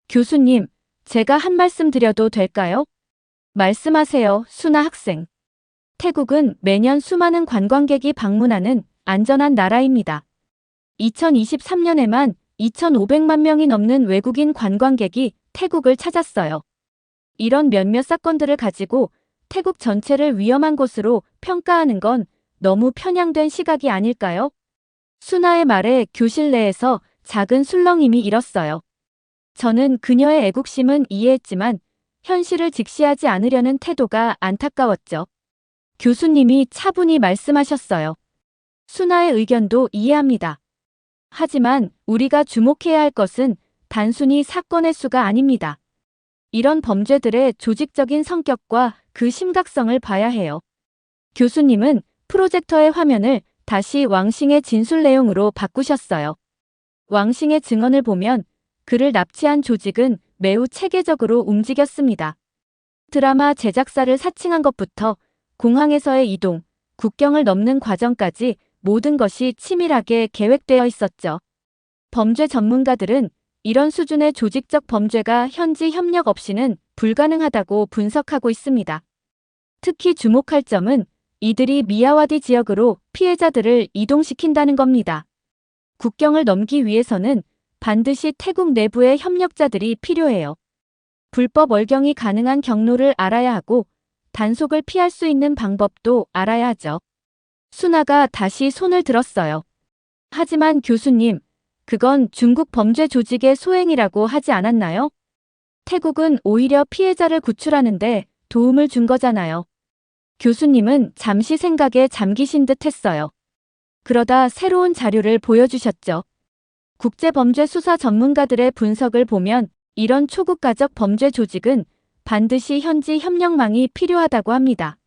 Speaker 1: 교수님, 제가 한 말씀 드려도 될까요? 말씀하세요, 수나 학생. 태국은 매년 수많은 관광객이 방문하는 안전한 나라입니다. 2023년에만 2,500만 명이 넘는 외국인 관광객이 태국을 찾았어요. 이런 몇몇 사건들을 가지고 태국 전체를 위험한 곳으로 평가하는 건 너무 편향된 시각이 아닐까요? 수나의 말에 교실 내에서 작은 술렁임이 일었어요. 저는 그녀의 애국심은 이해했지만 현실을 직시하지 않으려는 태도가 안타까웠죠. 교수님이 차분히 말씀하셨어요. 수나의 의견도 이해합니다. 하지만 우리가 주목해야 할 것은 단순히 사건의 수가 아닙니다. 이런 범죄들의 조직적인 성격과 그 심각성을 봐야 해요. 교수님은 프로젝터의 화면을 다시 왕싱의 진술 내용으로 바꾸셨어요. 왕싱의 증언을 보면 그를 납치한 조직은 매우 체계적으로 움직였습니다. 드라마 제작사를 사칭한 것부터 공항에서의 이동, 국경을 넘는 과정까지 모든 것이 치밀하게 계획되어 있었죠. 범죄 전문가들은 이런 수준의 조직적 범죄가 현지 협력 없이는 불가능하다고 분석하고 있습니다. 특히 주목할 점은 이들이 미야와디 지역으로 피해자들을 이동시킨다는 겁니다. 국경을 넘기 위해서는 반드시 태국 내부의 협력자들이 필요해요. 불법 월경이 가능한 경로를 알아야 하고 단속을 피할 수 있는 방법도 알아야 하죠. 수나가 다시 손을 들었어요. 하지만 교수님, 그건 중국 범죄 조직의 소행이라고 하지 않았나요? 태국은 오히려 피해자를 구출하는데 도움을 준 거잖아요. 교수님은 잠시 생각에 잠기신 듯 했어요. 그러다 새로운 자료를 보여주셨죠. 국제범죄 수사 전문가들의 분석을 보면 이런 초국가적 범죄 조직은 반드시 현지 협력망이 필요하다고 합니다.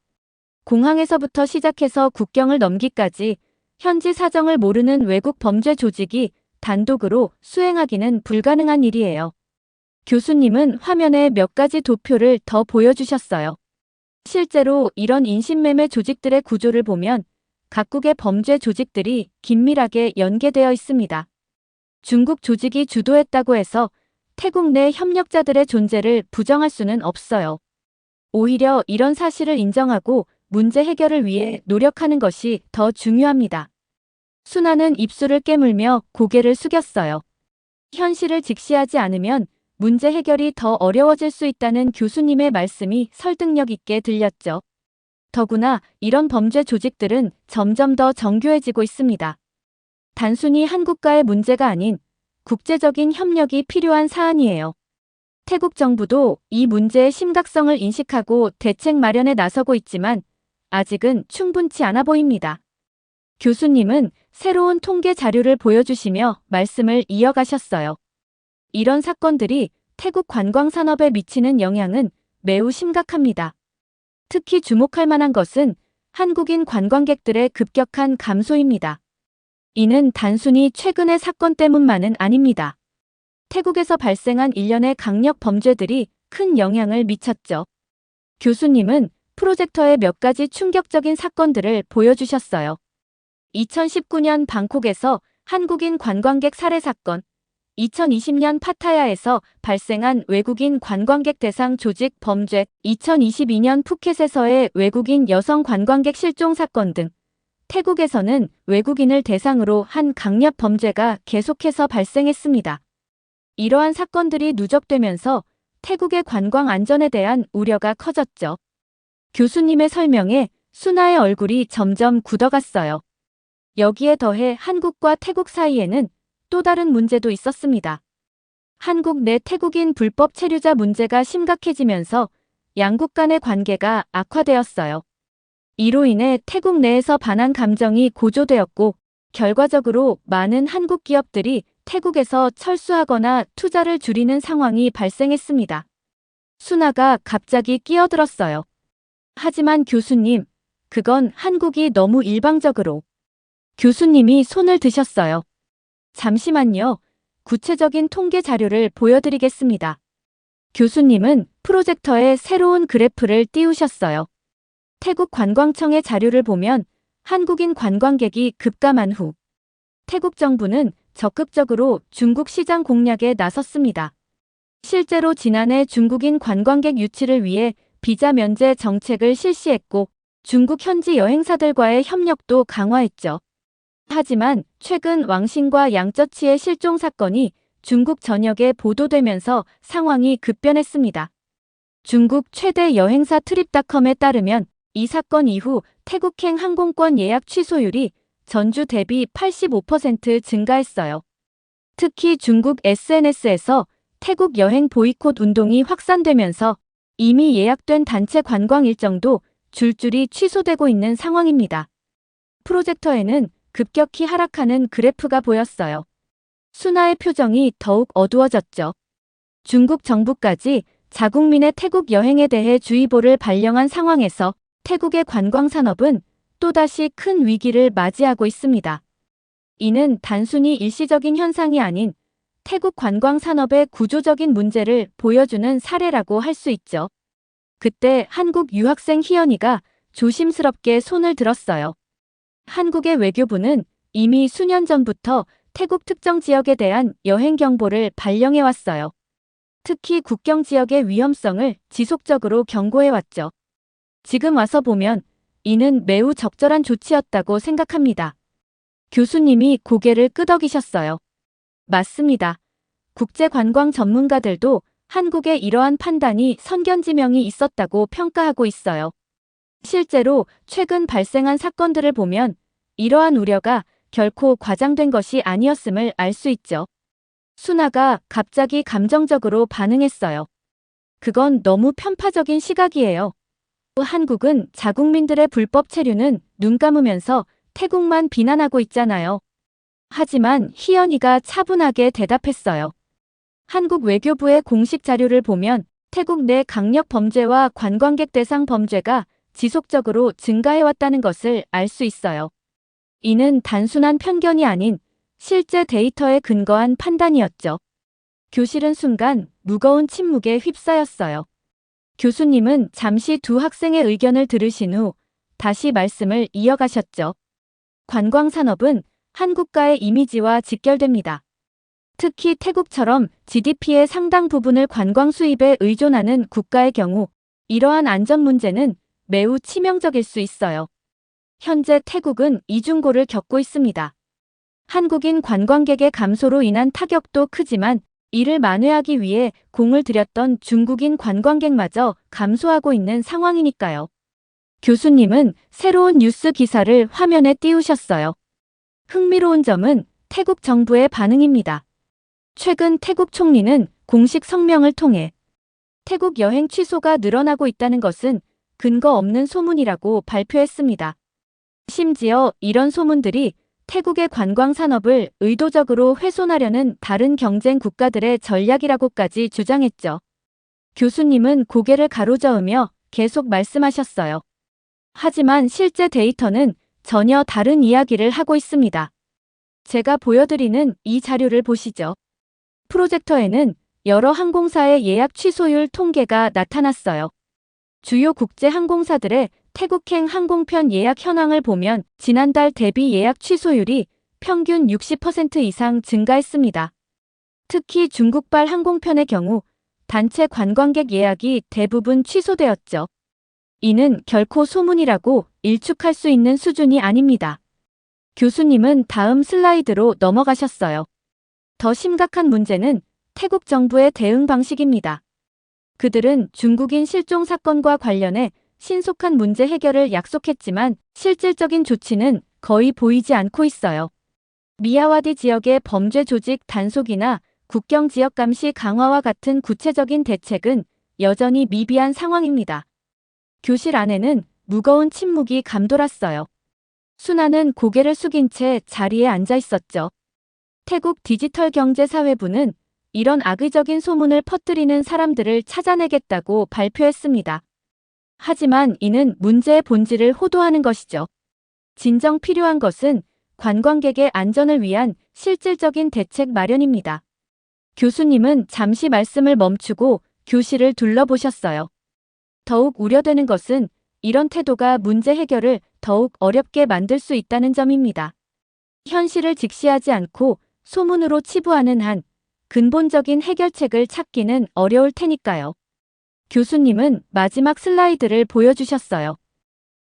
Speaker 1: 공항에서부터 시작해서 국경을 넘기까지 현지 사정을 모르는 외국 범죄 조직이 단독으로 수행하기는 불가능한 일이에요. 교수님은 화면에 몇 가지 도표를 더 보여주셨어요. 실제로 이런 인신매매 조직들의 구조를 보면 각국의 범죄 조직들이 긴밀하게 연계되어 있습니다. 중국 조직이 주도했다고 해서 태국 내 협력자들의 존재를 부정할 수는 없어요. 오히려 이런 사실을 인정하고 문제 해결을 위해 노력하는 것이 더 중요합니다. 수나는 입술을 깨물며 고개를 숙였어요. 현실을 직시하지 않으면 문제 해결이 더 어려워질 수 있다는 교수님의 말씀이 설득력 있게 들렸죠. 더구나 이런 범죄 조직들은 점점 더 정교해지고 있습니다. 단순히 한국과의 문제가 아닌 국제적인 협력이 필요한 사안이에요. 태국 정부도 이 문제의 심각성을 인식하고 대책 마련에 나서고 있지만 아직은 충분치 않아 보입니다. 교수님은 새로운 통계 자료를 보여주시며 말씀을 이어가셨어요. 이런 사건들이 태국 관광 산업에 미치는 영향은 매우 심각합니다. 특히 주목할 만한 것은 한국인 관광객들의 급격한 감소입니다. 이는 단순히 최근의 사건 때문만은 아닙니다. 태국에서 발생한 일련의 강력 범죄들이 큰 영향을 미쳤죠. 교수님은 프로젝터의 몇 가지 충격적인 사건들을 보여주셨어요. 2019년 방콕에서 한국인 관광객 살해 사건, 2020년 파타야에서 발생한 외국인 관광객 대상 조직 범죄, 2022년 푸켓에서의 외국인 여성 관광객 실종 사건 등 태국에서는 외국인을 대상으로 한 강력 범죄가 계속해서 발생했습니다. 이러한 사건들이 누적되면서 태국의 관광 안전에 대한 우려가 커졌죠. 교수님의 설명에 수나의 얼굴이 점점 굳어갔어요. 여기에 더해 한국과 태국 사이에는 또 다른 문제도 있었습니다. 한국 내 태국인 불법 체류자 문제가 심각해지면서 양국 간의 관계가 악화되었어요. 이로 인해 태국 내에서 반한 감정이 고조되었고 결과적으로 많은 한국 기업들이 태국에서 철수하거나 투자를 줄이는 상황이 발생했습니다. 수나가 갑자기 끼어들었어요. 하지만 교수님, 그건 한국이 너무 일방적으로. 교수님이 손을 드셨어요. 잠시만요. 구체적인 통계 자료를 보여드리겠습니다. 교수님은 프로젝터에 새로운 그래프를 띄우셨어요. 태국 관광청의 자료를 보면 한국인 관광객이 급감한 후 태국 정부는 적극적으로 중국 시장 공략에 나섰습니다. 실제로 지난해 중국인 관광객 유치를 위해 비자 면제 정책을 실시했고 중국 현지 여행사들과의 협력도 강화했죠. 하지만 최근 왕신과 양쩌치의 실종 사건이 중국 전역에 보도되면서 상황이 급변했습니다. 중국 최대 여행사 트립닷컴에 따르면 이 사건 이후 태국행 항공권 예약 취소율이 전주 대비 85% 증가했어요. 특히 중국 SNS에서 태국 여행 보이콧 운동이 확산되면서 이미 예약된 단체 관광 일정도 줄줄이 취소되고 있는 상황입니다. 프로젝터에는 급격히 하락하는 그래프가 보였어요. 수나의 표정이 더욱 어두워졌죠. 중국 정부까지 자국민의 태국 여행에 대해 주의보를 발령한 상황에서 태국의 관광 산업은 또다시 큰 위기를 맞이하고 있습니다. 이는 단순히 일시적인 현상이 아닌 태국 관광 산업의 구조적인 문제를 보여주는 사례라고 할 수 있죠. 그때 한국 유학생 희연이가 조심스럽게 손을 들었어요. 한국의 외교부는 이미 수년 전부터 태국 특정 지역에 대한 여행 경보를 발령해왔어요. 특히 국경 지역의 위험성을 지속적으로 경고해왔죠. 지금 와서 보면 이는 매우 적절한 조치였다고 생각합니다. 교수님이 고개를 끄덕이셨어요. 맞습니다. 국제관광 전문가들도 한국의 이러한 판단이 선견지명이 있었다고 평가하고 있어요. 실제로 최근 발생한 사건들을 보면 이러한 우려가 결코 과장된 것이 아니었음을 알 수 있죠. 순아가 갑자기 감정적으로 반응했어요. 그건 너무 편파적인 시각이에요. 한국은 자국민들의 불법 체류는 눈 감으면서 태국만 비난하고 있잖아요. 하지만 희연이가 차분하게 대답했어요. 한국 외교부의 공식 자료를 보면 태국 내 강력 범죄와 관광객 대상 범죄가 지속적으로 증가해왔다는 것을 알 수 있어요. 이는 단순한 편견이 아닌 실제 데이터에 근거한 판단이었죠. 교실은 순간 무거운 침묵에 휩싸였어요. 교수님은 잠시 두 학생의 의견을 들으신 후 다시 말씀을 이어가셨죠. 관광산업은 한국가의 이미지와 직결됩니다. 특히 태국처럼 GDP의 상당 부분을 관광 수입에 의존하는 국가의 경우 이러한 안전 문제는 매우 치명적일 수 있어요. 현재 태국은 이중고를 겪고 있습니다. 한국인 관광객의 감소로 인한 타격도 크지만 이를 만회하기 위해 공을 들였던 중국인 관광객마저 감소하고 있는 상황이니까요. 교수님은 새로운 뉴스 기사를 화면에 띄우셨어요. 흥미로운 점은 태국 정부의 반응입니다. 최근 태국 총리는 공식 성명을 통해 태국 여행 취소가 늘어나고 있다는 것은 근거 없는 소문이라고 발표했습니다. 심지어 이런 소문들이 태국의 관광 산업을 의도적으로 훼손하려는 다른 경쟁 국가들의 전략이라고까지 주장했죠. 교수님은 고개를 가로저으며 계속 말씀하셨어요. 하지만 실제 데이터는 전혀 다른 이야기를 하고 있습니다. 제가 보여드리는 이 자료를 보시죠. 프로젝터에는 여러 항공사의 예약 취소율 통계가 나타났어요. 주요 국제 항공사들의 태국행 항공편 예약 현황을 보면 지난달 대비 예약 취소율이 평균 60% 이상 증가했습니다. 특히 중국발 항공편의 경우 단체 관광객 예약이 대부분 취소되었죠. 이는 결코 소문이라고 일축할 수 있는 수준이 아닙니다. 교수님은 다음 슬라이드로 넘어가셨어요. 더 심각한 문제는 태국 정부의 대응 방식입니다. 그들은 중국인 실종 사건과 관련해 신속한 문제 해결을 약속했지만 실질적인 조치는 거의 보이지 않고 있어요. 미야와디 지역의 범죄 조직 단속이나 국경 지역 감시 강화와 같은 구체적인 대책은 여전히 미비한 상황입니다. 교실 안에는 무거운 침묵이 감돌았어요. 순아는 고개를 숙인 채 자리에 앉아 있었죠. 태국 디지털경제사회부는 이런 악의적인 소문을 퍼뜨리는 사람들을 찾아내겠다고 발표했습니다. 하지만 이는 문제의 본질을 호도하는 것이죠. 진정 필요한 것은 관광객의 안전을 위한 실질적인 대책 마련입니다. 교수님은 잠시 말씀을 멈추고 교실을 둘러보셨어요. 더욱 우려되는 것은 이런 태도가 문제 해결을 더욱 어렵게 만들 수 있다는 점입니다. 현실을 직시하지 않고 소문으로 치부하는 한 근본적인 해결책을 찾기는 어려울 테니까요. 교수님은 마지막 슬라이드를 보여주셨어요.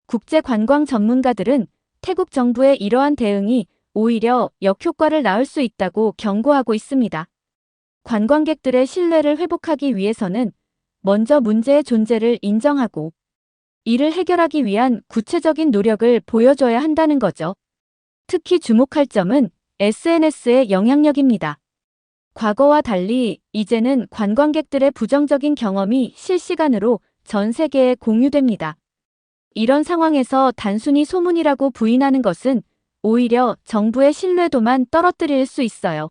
Speaker 1: 국제관광 전문가들은 태국 정부의 이러한 대응이 오히려 역효과를 낳을 수 있다고 경고하고 있습니다. 관광객들의 신뢰를 회복하기 위해서는 먼저 문제의 존재를 인정하고 이를 해결하기 위한 구체적인 노력을 보여줘야 한다는 거죠. 특히 주목할 점은 SNS의 영향력입니다. 과거와 달리 이제는 관광객들의 부정적인 경험이 실시간으로 전 세계에 공유됩니다. 이런 상황에서 단순히 소문이라고 부인하는 것은 오히려 정부의 신뢰도만 떨어뜨릴 수 있어요.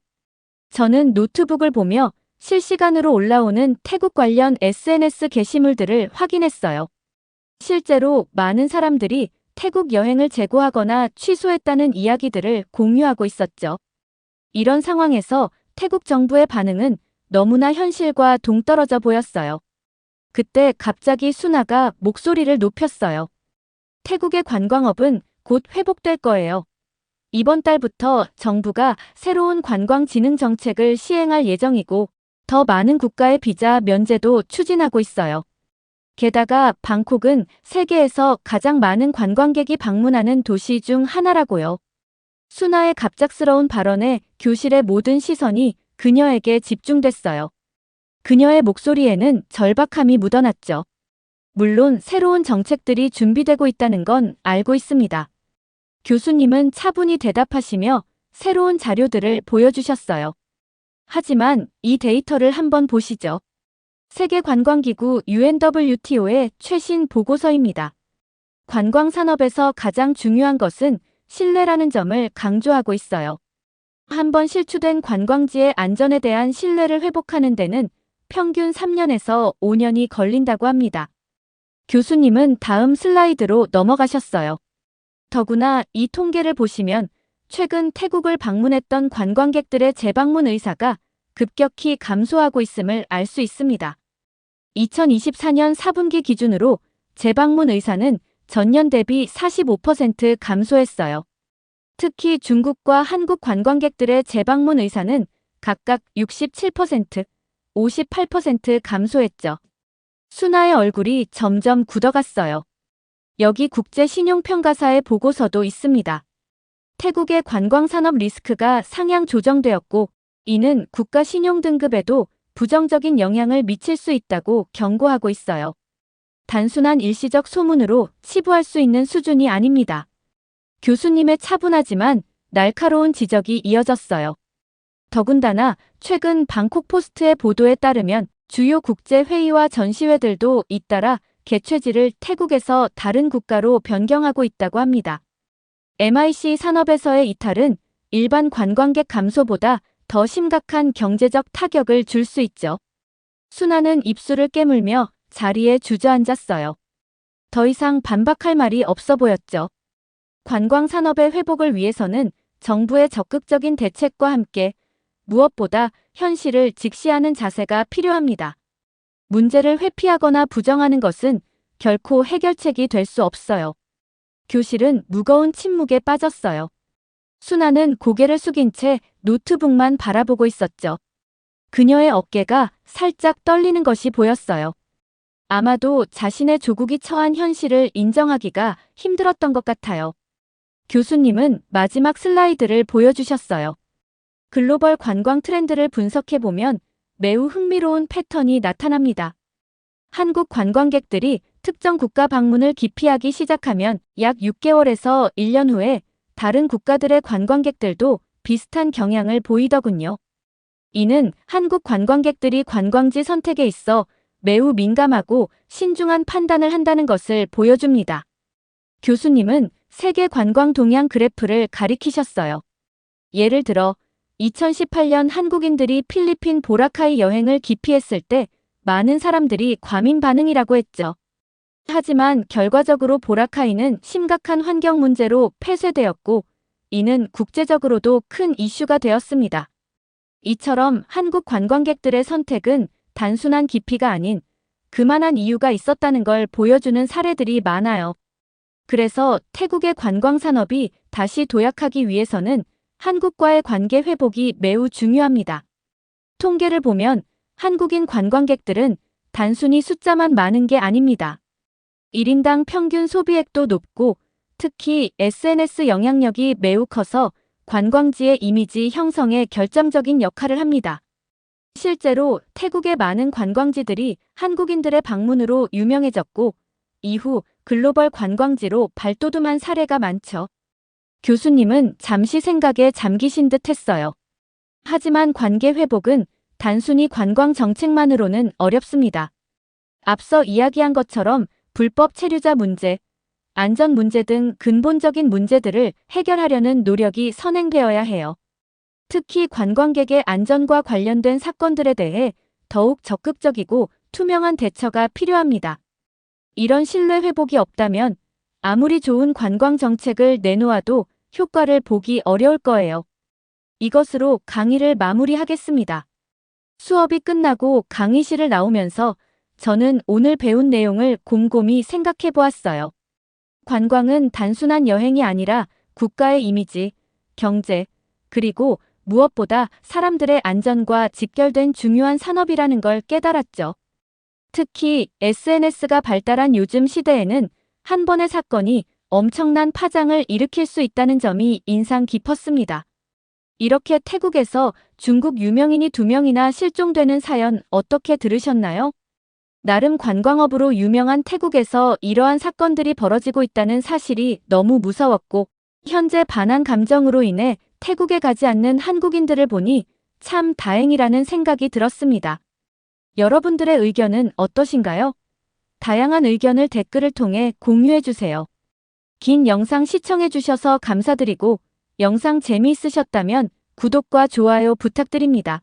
Speaker 1: 저는 노트북을 보며 실시간으로 올라오는 태국 관련 SNS 게시물들을 확인했어요. 실제로 많은 사람들이 태국 여행을 재고하거나 취소했다는 이야기들을 공유하고 있었죠. 이런 상황에서 태국 정부의 반응은 너무나 현실과 동떨어져 보였어요. 그때 갑자기 순아가 목소리를 높였어요. 태국의 관광업은 곧 회복될 거예요. 이번 달부터 정부가 새로운 관광진흥 정책을 시행할 예정이고 더 많은 국가의 비자 면제도 추진하고 있어요. 게다가 방콕은 세계에서 가장 많은 관광객이 방문하는 도시 중 하나라고요. 순아의 갑작스러운 발언에 교실의 모든 시선이 그녀에게 집중됐어요. 그녀의 목소리에는 절박함이 묻어났죠. 물론 새로운 정책들이 준비되고 있다는 건 알고 있습니다. 교수님은 차분히 대답하시며 새로운 자료들을 보여주셨어요. 하지만 이 데이터를 한번 보시죠. 세계관광기구 UNWTO의 최신 보고서입니다. 관광산업에서 가장 중요한 것은 신뢰라는 점을 강조하고 있어요. 한번 실추된 관광지의 안전에 대한 신뢰를 회복하는 데는 평균 3년에서 5년이 걸린다고 합니다. 교수님은 다음 슬라이드로 넘어가셨어요. 더구나 이 통계를 보시면 최근 태국을 방문했던 관광객들의 재방문 의사가 급격히 감소하고 있음을 알 수 있습니다. 2024년 4분기 기준으로 재방문 의사는 전년 대비 45% 감소했어요. 특히 중국과 한국 관광객들의 재방문 의사는 각각 67%, 58% 감소했죠. 순아의 얼굴이 점점 굳어갔어요. 여기 국제신용평가사의 보고서도 있습니다. 태국의 관광산업 리스크가 상향 조정되었고, 이는 국가 신용등급에도 부정적인 영향을 미칠 수 있다고 경고하고 있어요. 단순한 일시적 소문으로 치부할 수 있는 수준이 아닙니다. 교수님의 차분하지만 날카로운 지적이 이어졌어요. 더군다나 최근 방콕 포스트의 보도에 따르면 주요 국제회의와 전시회들도 잇따라 개최지를 태국에서 다른 국가로 변경하고 있다고 합니다. MIC 산업에서의 이탈은 일반 관광객 감소보다 더 심각한 경제적 타격을 줄 수 있죠. 순아는 입술을 깨물며 자리에 주저앉았어요. 더 이상 반박할 말이 없어 보였죠. 관광산업의 회복을 위해서는 정부의 적극적인 대책과 함께 무엇보다 현실을 직시하는 자세가 필요합니다. 문제를 회피하거나 부정하는 것은 결코 해결책이 될 수 없어요. 교실은 무거운 침묵에 빠졌어요. 순아는 고개를 숙인 채 노트북만 바라보고 있었죠. 그녀의 어깨가 살짝 떨리는 것이 보였어요. 아마도 자신의 조국이 처한 현실을 인정하기가 힘들었던 것 같아요. 교수님은 마지막 슬라이드를 보여주셨어요. 글로벌 관광 트렌드를 분석해보면 매우 흥미로운 패턴이 나타납니다. 한국 관광객들이 특정 국가 방문을 기피하기 시작하면 약 6개월에서 1년 후에 다른 국가들의 관광객들도 비슷한 경향을 보이더군요. 이는 한국 관광객들이 관광지 선택에 있어 매우 민감하고 신중한 판단을 한다는 것을 보여줍니다. 교수님은 세계 관광 동향 그래프를 가리키셨어요. 예를 들어 2018년 한국인들이 필리핀 보라카이 여행을 기피했을 때 많은 사람들이 과민 반응이라고 했죠. 하지만 결과적으로 보라카이는 심각한 환경 문제로 폐쇄되었고, 이는 국제적으로도 큰 이슈가 되었습니다. 이처럼 한국 관광객들의 선택은 단순한 기피가 아닌 그만한 이유가 있었다는 걸 보여주는 사례들이 많아요. 그래서 태국의 관광산업이 다시 도약하기 위해서는 한국과의 관계 회복이 매우 중요합니다. 통계를 보면 한국인 관광객들은 단순히 숫자만 많은 게 아닙니다. 1인당 평균 소비액도 높고 특히 SNS 영향력이 매우 커서 관광지의 이미지 형성에 결정적인 역할을 합니다. 실제로 태국의 많은 관광지들이 한국인들의 방문으로 유명해졌고 이후 글로벌 관광지로 발돋움한 사례가 많죠. 교수님은 잠시 생각에 잠기신 듯 했어요. 하지만 관계 회복은 단순히 관광 정책만으로는 어렵습니다. 앞서 이야기한 것처럼 불법 체류자 문제, 안전 문제 등 근본적인 문제들을 해결하려는 노력이 선행되어야 해요. 특히 관광객의 안전과 관련된 사건들에 대해 더욱 적극적이고 투명한 대처가 필요합니다. 이런 신뢰 회복이 없다면 아무리 좋은 관광 정책을 내놓아도 효과를 보기 어려울 거예요. 이것으로 강의를 마무리하겠습니다. 수업이 끝나고 강의실을 나오면서 저는 오늘 배운 내용을 곰곰이 생각해 보았어요. 관광은 단순한 여행이 아니라 국가의 이미지, 경제, 그리고 무엇보다 사람들의 안전과 직결된 중요한 산업이라는 걸 깨달았죠. 특히 SNS가 발달한 요즘 시대에는 한 번의 사건이 엄청난 파장을 일으킬 수 있다는 점이 인상 깊었습니다. 이렇게 태국에서 중국 유명인이 2명이나 실종되는 사연 어떻게 들으셨나요? 나름 관광업으로 유명한 태국에서 이러한 사건들이 벌어지고 있다는 사실이 너무 무서웠고, 현재 반한 감정으로 인해 태국에 가지 않는 한국인들을 보니 참 다행이라는 생각이 들었습니다. 여러분들의 의견은 어떠신가요? 다양한 의견을 댓글을 통해 공유해주세요. 긴 영상 시청해주셔서 감사드리고, 영상 재미있으셨다면 구독과 좋아요 부탁드립니다.